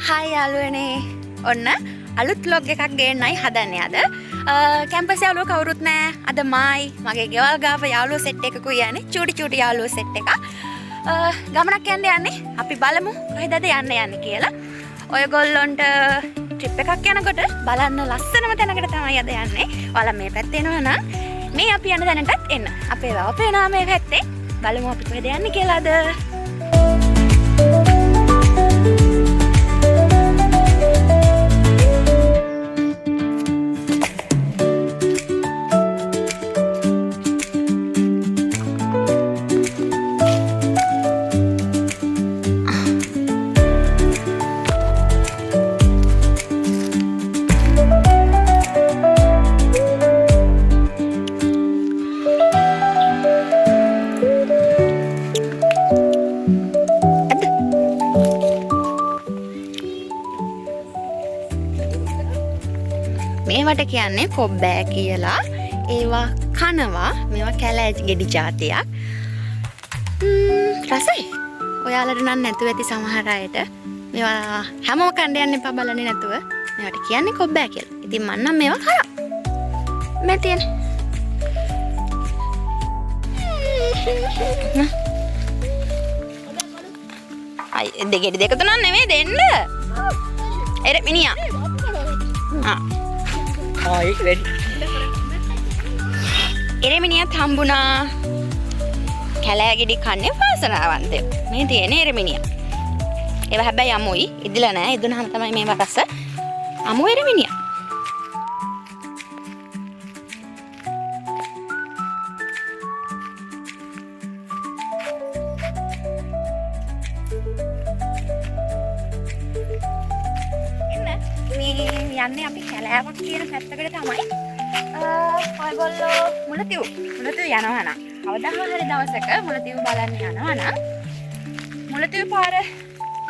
Hai යාළුවනේ. ඔන්න අලුත් vlog එකක් ගේන්නයි හදන්නේ අද. කැම්පස් යාළුවෝ කවුරුත් නැහැ. අද මායි මගේ ගෙවල් ගාව යාළුවෝ සෙට් එකකුයි යන්නේ. චූටි යාළුවෝ සෙට් එක. ගමනක් යන්නේ. අපි බලමු කොහෙද යන්නේ කියලා. ඔයගොල්ලොන්ට ට්‍රිප් එකක් යනකොට බලන්න ලස්සනම තැනකට තමයි අද යන්නේ. ඔයාලා මේ පැත්තේ එනවා නම් මේ අපි යන තැනටත් එන්න. අපේ වවපේනා මේ පැත්තේ. බලමු අපි කොහෙද යන්නේ කියලා අද. මේවට කියන්නේ කොබ්බෑ කියලා. ඒවා කනවා. මේවා කැලෑජ් ගෙඩි జాතියක්. රසයි. ඔයාලට නම් නැතුව ඇති සමහර අයට. මේවා හැමෝම කන්න යන්න එපා බලන්නේ නැතුව. මේවට කියන්නේ කොබ්බෑ කියලා. ඉතින් මම නම් මේවා කරා. මේ තියෙන්නේ. අය දෙකෙඩි දෙක තුනක් නෙමෙයි දෙන්න. එර මිනිහා. ආයි රෙඩි. එරමිනියත් හම්බුණා. කැලෑගෙඩි කන්නේ වාසනාවන්තය. මේ තියෙන එරමිනිය. ඒවා හැබැයි අමුයි. ඉදිලා නෑ. ඉදුණාම තමයි මේවා රස. අමු එරමිනිය. යන්නේ අපි කැලෑවක් කියන පැත්තකට තමයි. ඔයගොල්ලෝ මුලතිව් යනවා නම් කවදාම හරි දවසක මුලතිව් බලන්න යනවා නම් මුලතිව් පාර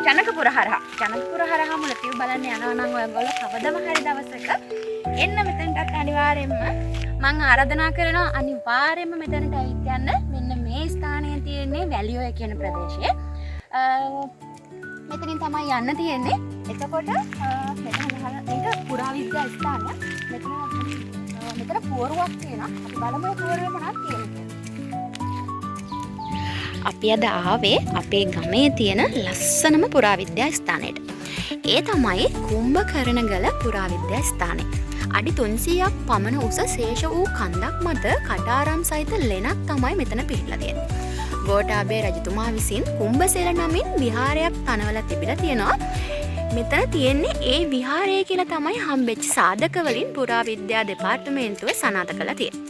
ජනකපුර හරහා මුලතිව් බලන්න යනවා නම් ඔයගොල්ලෝ කවදාම හරි දවසක එන්න මෙතනට අනිවාර්යෙන්ම මම ආරාධනා කරනවා අනිවාර්යෙන්ම මෙතනට ඇවිත් යන්න. මෙන්න මේ ස්ථානයේ තියෙන්නේ වැලිඔය කියන ප්‍රදේශය. මෙතනින් තමයි යන්න තියෙන්නේ. එතකොට මේක පුරාවිද්‍යා ස්ථානයක්. මෙතන පුවරුවක් තියෙනවා. අපි බලමු ඒ පුවරුවේ මොනවද තියෙන්නේ. අපි අද ආවේ අපේ ගමේ තියෙන ලස්සනම පුරාවිද්‍යා ස්ථානයට. ඒ තමයි කුම්භකරණගල පුරාවිද්‍යා ස්ථානය. අඩි 300ක් පමණ උස ශේෂ වූ කන්දක් මත කටාරම් සහිත ලෙනක් තමයි මෙතන පිහිටලා තියෙන්නේ. ගෝඨාභය රජතුමා විසින් කුම්භසේල නමින් විහාරයක් තනවලා තිබිලා තියෙනවා. මෙතන තියෙන්නේ ඒ විහාරය කියලා තමයි හම්බෙච්ච සාධක වලින් පුරාවිද්‍යා දෙපාර්තමේන්තුව සනාථ කළා තියෙන්නේ.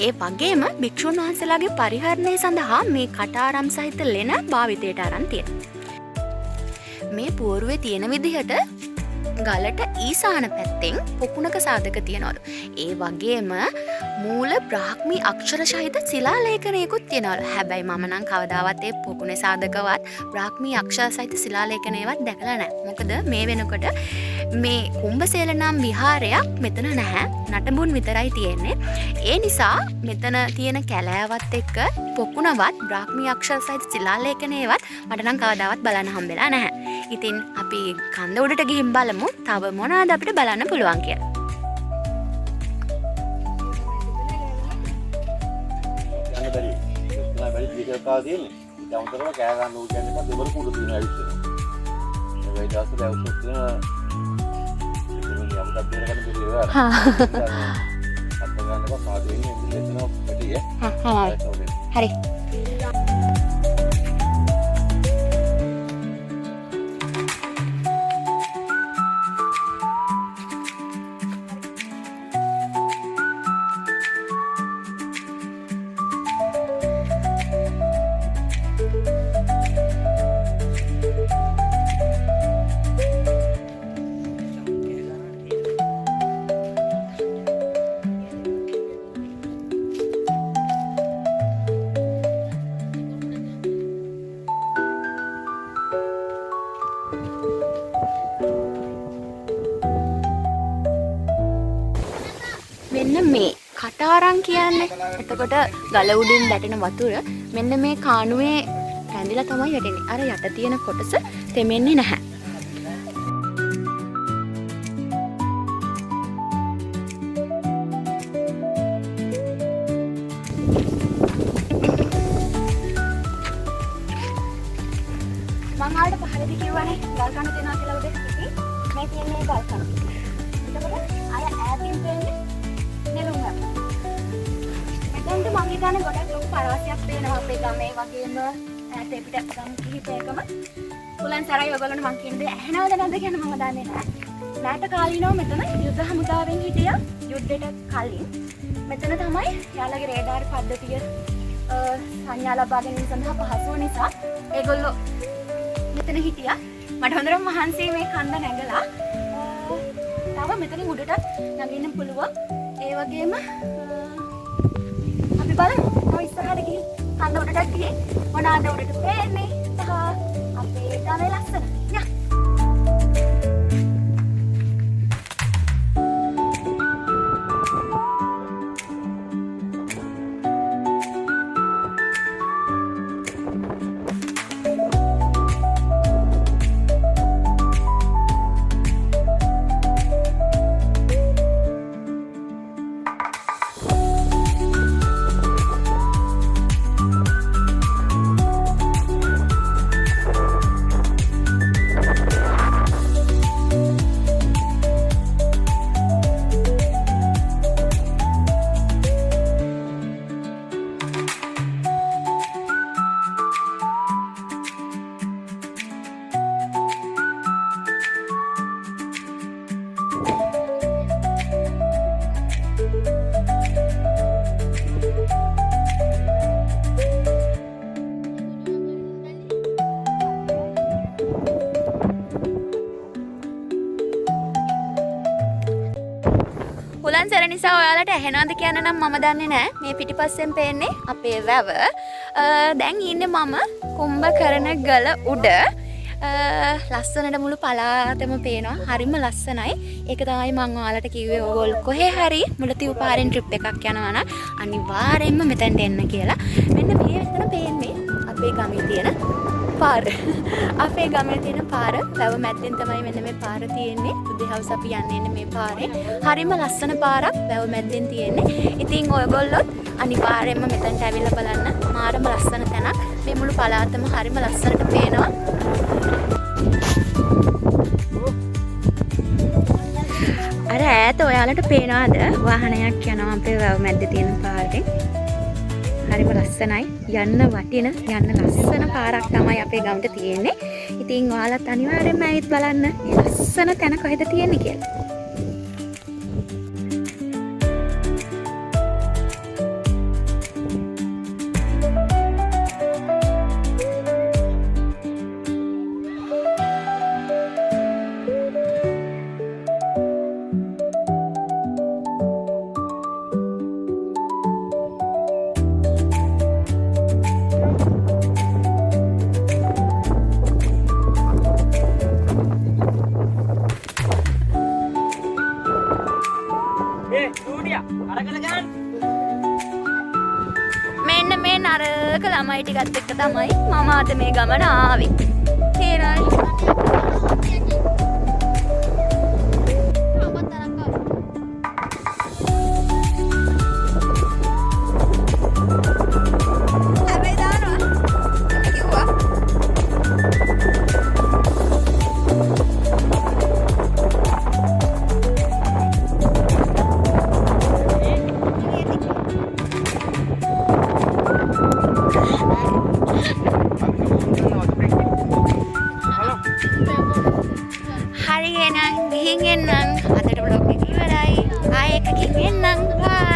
ඒ වගේම භික්ෂුන් වහන්සේලාගේ පරිහරණය සඳහා මේ කටාරම් සහිත ලෙන භාවිතයට අරන් තියෙනවා. මේ පුවරුවේ තියෙන විදිහට ගලට ඊසාන පැත්තෙන් පොකුණක සාධක තියනවලු. ඒ වගේම මූල බ්‍රාහ්මී අක්ෂර සහිත ශිලා ලේඛනයකුත් තියනවලු. හැබැයි මම නම් කවදාවත් ඒ පොකුණේ සාධකවත් බ්‍රාහ්මී අක්ෂර සහිත ශිලා ලේඛනයවත් දැකලා නැහැ. මොකද මේ වෙනකොට මේ කුම්භසේල නම් විහාරයක් මෙතන නැහැ. නටඹුන් විතරයි තියෙන්නේ. ඒ නිසා මෙතන තියෙන කැලෑවත් එක්ක පොකුණවත් බ්‍රාහ්මී අක්ෂර සහිත ශිලා ලේඛනයවත් මට නම් කවදාවත් බලන්න හම්බෙලා නැහැ. ඉතින් අපි කන්ද උඩට ගිහින් බලමු තව මොනවද අපිට බලන්න පුළුවන් කියලා. යන්න බැරි. බැරි පිටකා තියෙන්නේ. ඊට අමතරව කෑ ගන්න ඕක කියන්නේ දෙවල් කුඩු තියෙනවා ඇවිත්. ඒ වගේ දවස් දවස් තියෙන ඉතින් යම් දබ්බේර ගන්න බැරි ඒවා. අත්ත ගන්නකොට පාදෙන්නේ ඉතින් එතන පැටිය. හරි. මෙන්න මේ කටාරම් කියන්නේ. එතකොට ගල උඩින් වැටෙන වතුර මෙන්න මේ කාණුවේ රැඳිලා තමයි වැටෙන්නේ. අර යට තියෙන කොටස තෙමෙන්නේ නැහැ. මං ආවට පහලදී කිව්වනේ ගල් කන්න දෙනවා කියලා උදේ ඉතින් මේ තියෙන්නේ ගල් කන්න. එතකොට අර ඈතින් තියෙන්නේ නෙළුම් වැව. මෙතනට මං හිතන්නේ ගොඩක් ලොකු පරාසයක් පේනවා අපේ ගමේ වගේම ඈත පිට ගම් කිහිපයකම. පුලන් සරයි ඔයගොල්ලන්ට මං කියන්නේ ඇහෙනවද නැද්ද කියන මම දන්නේ නැහැ. මෑත කාලිනව මෙතන යුද්ධ හමුදාවෙන් හිටියා යුද්ධයට කලින්. මෙතන තමයි යාළගේ රේඩාර් පද්ධතිය සංඥා ලබා ගැනීම සඳහා පහසු වූ නිසා ඒගොල්ලෝ මෙතන හිටියා. මට හොඳටම මහන්සි මේ කන්ද නැගලා. තව මෙතනින් උඩට නගින්න පුළුවන්. ඒ වගේම අපි බලමු. තව ඉස්සරහට ගිහින් කන්ද උඩට ගිහින් මොනවාද උඩට පේන්නේ? සහ අපේ ගමේ ලස්සන. යා. හුලන් සැර නිසා ඔයාලට ඇහෙනවද කියන්න නම් මම දන්නේ නැහැ. මේ පිටිපස්සෙන් පේන්නේ අපේ වැව. දැන් ඉන්නේ මම කුම්භකරණ ගල උඩ. ලස්සනට මුළු පළාතම පේනවා. හරිම ලස්සනයි. ඒක තමයි මම ඔයාලට කිව්වේ ඕගොල්ලෝ කොහේ හරි මුලතිව් පාරෙන් ට්‍රිප් එකක් යනවා නම් අනිවාර්යයෙන්ම මෙතනට එන්න කියලා. මෙන්න මේ විතර පේන්නේ අපේ ගමේ තියෙන පාර. අපේ ගමේ තියෙන පාර වැව මැද්දෙන් තමයි මෙන්න මේ පාර තියෙන්නේ. උදේ හවස අපි යන්නේ මේ පාරේ. හරිම ලස්සන පාරක් වැව මැද්දෙන් තියෙන්නේ. ඉතින් ඔයගොල්ලෝ අනිවාර්යයෙන්ම මෙතනට ඇවිල්ලා බලන්න. මාරම ලස්සන තැනක්. මේ මුළු පළාතම හරිම ලස්සනට පේනවා. අර ඈත ඔයාලට පේනවද වාහනයක් යනවා අපේ වැව මැද්දේ තියෙන පාරේ. හරිම ලස්සනයි. යන්න වටින යන්න ලස්සන පාරක් තමයි අපේ ගමට තියෙන්නේ. ඉතින් ඔයාලත් අනිවාර්යෙන්ම ඇවිත් බලන්න මේ ලස්සන තැන කොහෙද තියෙන්නේ කියලා. මෙන්න මේ නරක ළමයි ටිකත් එක්ක තමයි මම අද මේ ගමන ආවේ. තේරෙනවද? හරි එහෙනම් ගිහින් එන්නම්. අදට vlog එක ඉවරයි. ආයෙ එකකින් එන්නම්. බයි.